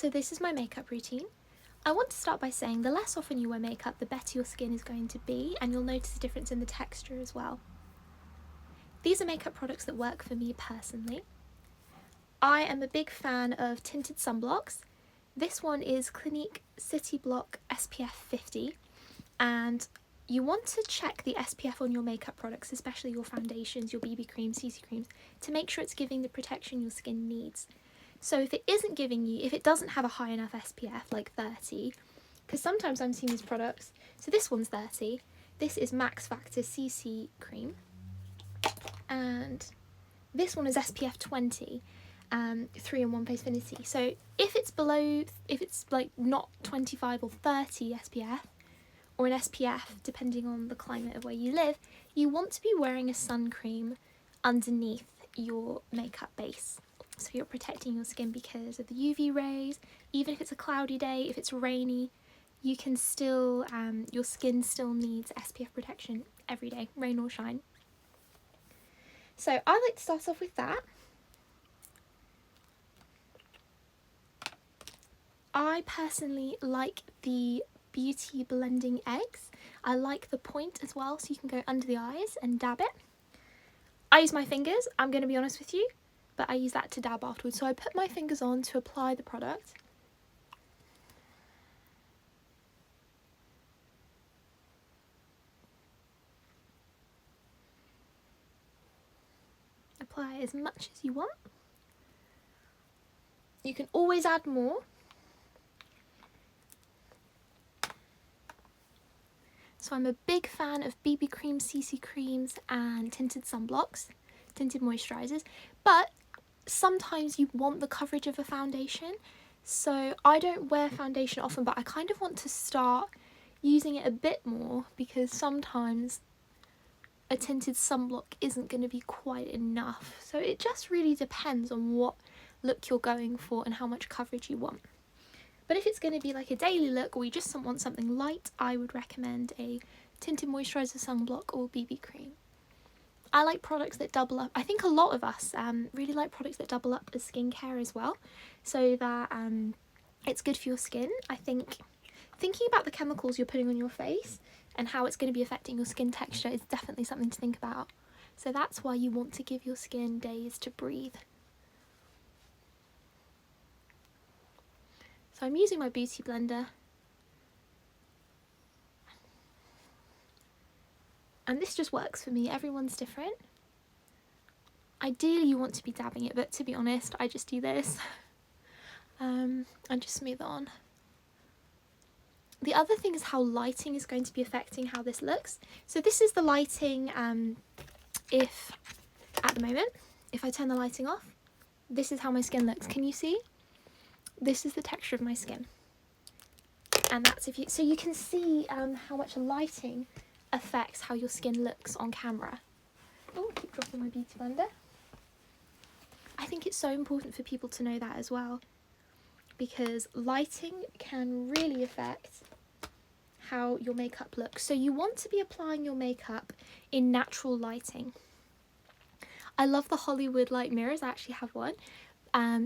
So this is my makeup routine. I want to start by saying the less often you wear makeup, the better your skin is going to be, and you'll notice a difference in the texture as well. These are makeup products that work for me personally. I am a big fan of tinted sunblocks. This one is Clinique City Block SPF 50, and you want to check the SPF on your makeup products, especially your foundations, your BB creams, CC creams, to make sure it's giving the protection your skin needs. So if it isn't giving you, if it doesn't have a high enough SPF, like 30, because sometimes I'm seeing these products, so this one's 30, this is Max Factor CC cream, and this one is SPF 20, 3-in-1 Face Finity. So if it's below, if it's like not 25 or 30 SPF, or an SPF, depending on the climate of where you live, you want to be wearing a sun cream underneath your makeup base. So you're protecting your skin because of the UV rays. Even if it's a cloudy day, if it's rainy, you can still, your skin still needs SPF protection every day, rain or shine. So I like to start off with that. I personally like the Beauty Blending Eggs. I like the point as well, so you can go under the eyes and dab it. I use my fingers, I'm going to be honest with you, but I use that to dab afterwards. So I put my fingers on to apply the product. Apply as much as you want. You can always add more. So I'm a big fan of BB creams, CC creams and tinted sunblocks, tinted moisturisers, but sometimes you want the coverage of a foundation. So I don't wear foundation often, but I kind of want to start using it a bit more because sometimes a tinted sunblock isn't going to be quite enough. So it just really depends on what look you're going for and how much coverage you want. But if it's going to be like a daily look or you just want something light, I would recommend a tinted moisturiser, sunblock or BB cream. I like products that double up. I think a lot of us really like products that double up as skincare as well, so that it's good for your skin. I think thinking about the chemicals you're putting on your face and how it's going to be affecting your skin texture is definitely something to think about. So that's why you want to give your skin days to breathe. So I'm using my beauty blender. And this just works for me, everyone's different. Ideally you want to be dabbing it, but to be honest, I just do this. And just smooth it on. The other thing is how lighting is going to be affecting how this looks. So this is the lighting, if at the moment, if I turn the lighting off, this is how my skin looks. Can you see? This is the texture of my skin. And that's if you, so you can see how much lighting affects how your skin looks on camera. Oh, keep dropping my beauty blender. I think it's so important for people to know that as well, because lighting can really affect how your makeup looks. So you want to be applying your makeup in natural lighting. I love the Hollywood light mirrors. I actually have one.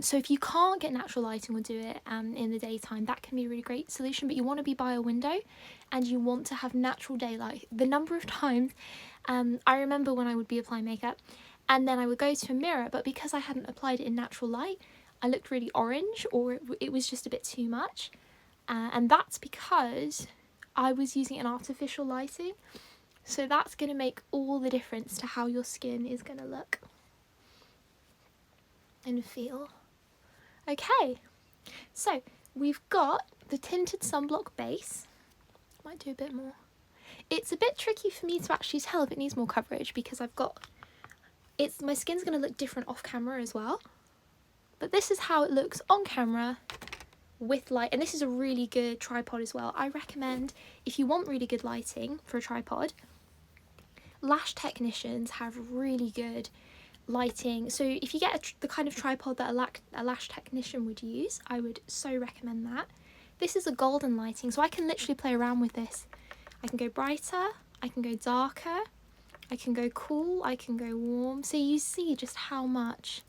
So if you can't get natural lighting or do it in the daytime, that can be a really great solution, but you want to be by a window and you want to have natural daylight. The number of times I remember when I would be applying makeup and then I would go to a mirror, but because I hadn't applied it in natural light, I looked really orange, or it was just a bit too much. And that's because I was using an artificial lighting. So that's going to make all the difference to how your skin is going to look and feel. Okay, so we've got the tinted sunblock base. Might do a bit more. It's a bit tricky for me to actually tell if it needs more coverage because I've got, my skin's going to look different off camera as well. But this is how it looks on camera with light, and this is a really good tripod as well. I recommend, if you want really good lighting for a tripod, Lash Technicians have really good lighting. So if you get the kind of tripod that a Lash Technician would use, I would so recommend that. This is a golden lighting, so I can literally play around with this. I can go brighter, I can go darker, I can go cool, I can go warm. So you see just how much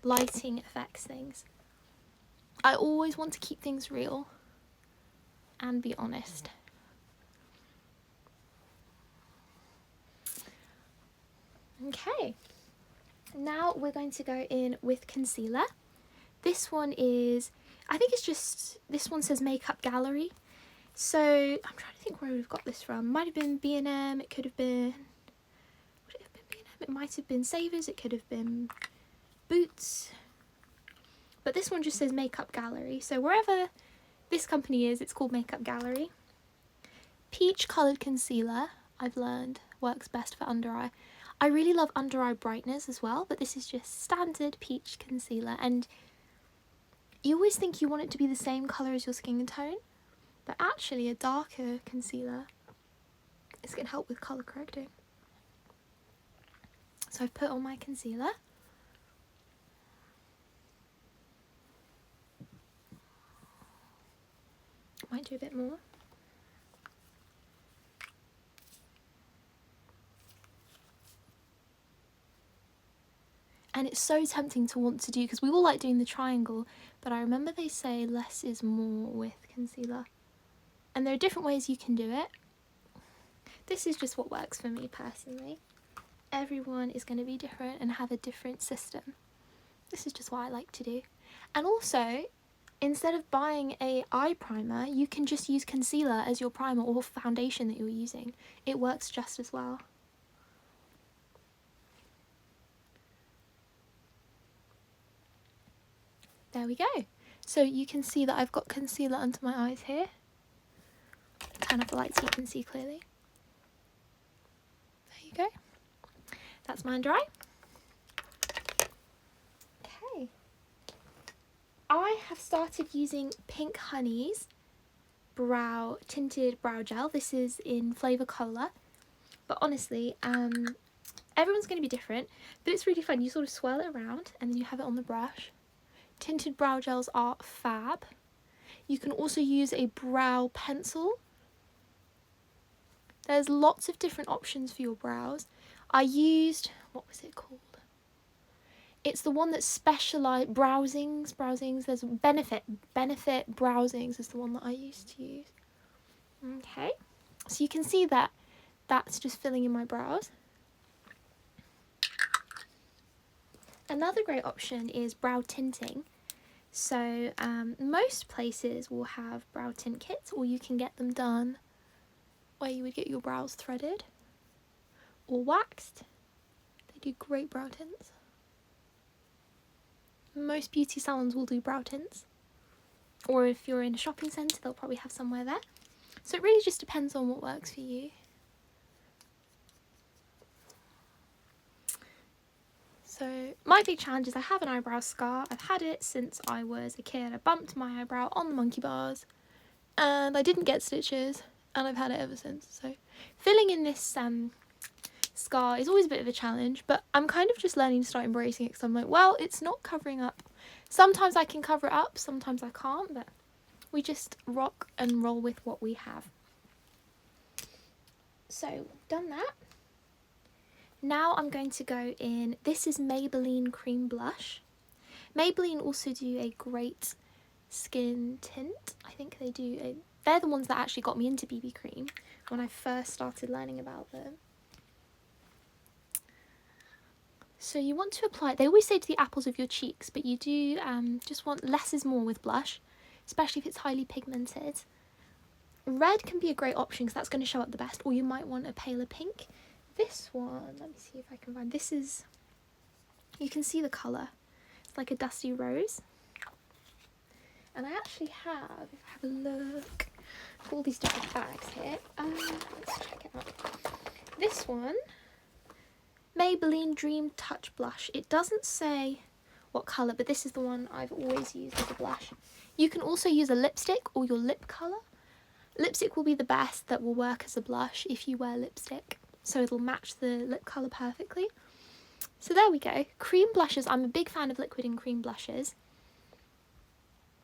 lighting affects things. I always want to keep things real and be honest. Okay, now we're going to go in with concealer. This one is, I think it's just, this one says Makeup Gallery. So I'm trying to think where we've got this from. Might have been B&M, it could have been, would it have been B&M? It might have been Savers, it could have been Boots. But this one just says Makeup Gallery. So wherever this company is, it's called Makeup Gallery. Peach coloured concealer, I've learned, works best for under eye. I really love under eye brightness as well, but this is just standard peach concealer, and you always think you want it to be the same colour as your skin tone, but actually a darker concealer is going to help with colour correcting. So I've put on my concealer. Might do a bit more. And it's so tempting to want to do, because we all like doing the triangle, but I remember they say less is more with concealer. And there are different ways you can do it. This is just what works for me personally. Everyone is going to be different and have a different system. This is just what I like to do. And also, instead of buying a eye primer, you can just use concealer as your primer or foundation that you're using. It works just as well. There we go. So you can see that I've got concealer under my eyes here. Turn up the light so you can see clearly. There you go. That's mine dry. Okay. I have started using Pink Honey's tinted brow gel. This is in Flavour Cola. But honestly, everyone's going to be different. But it's really fun. You sort of swirl it around and then you have it on the brush. Tinted brow gels are fab. You can also use a brow pencil. There's lots of different options for your brows. I used, what was it called? It's the one that's specialised, Browsings, there's Benefit Browsings is the one that I used to use. Okay, so you can see that that's just filling in my brows. Another great option is brow tinting. So most places will have brow tint kits, or you can get them done where you would get your brows threaded or waxed. They do great brow tints. Most beauty salons will do brow tints, or if you're in a shopping centre they'll probably have somewhere there. So it really just depends on what works for you. So my big challenge is I have an eyebrow scar. I've had it since I was a kid. I bumped my eyebrow on the monkey bars and I didn't get stitches, and I've had it ever since. So filling in this scar is always a bit of a challenge, but I'm kind of just learning to start embracing it, because I'm like, well, it's not covering up. Sometimes I can cover it up, sometimes I can't, but we just rock and roll with what we have. So done that. Now I'm going to go in, this is Maybelline Cream Blush. Maybelline also do a great skin tint. I think they do, they're the ones that actually got me into BB cream when I first started learning about them. So you want to apply, they always say to the apples of your cheeks, but you do just want less is more with blush, especially if it's highly pigmented. Red can be a great option because that's going to show up the best, or you might want a paler pink. This one, let me see if I can find, this is, you can see the colour, it's like a dusty rose. And I actually have, if I have a look, all these different bags here, let's check it out. This one, Maybelline Dream Touch Blush. It doesn't say what colour, but this is the one I've always used as a blush. You can also use a lipstick or your lip colour. Lipstick will be the best, that will work as a blush if you wear lipstick, so it'll match the lip colour perfectly. So there we go. Cream blushes, I'm a big fan of liquid and cream blushes.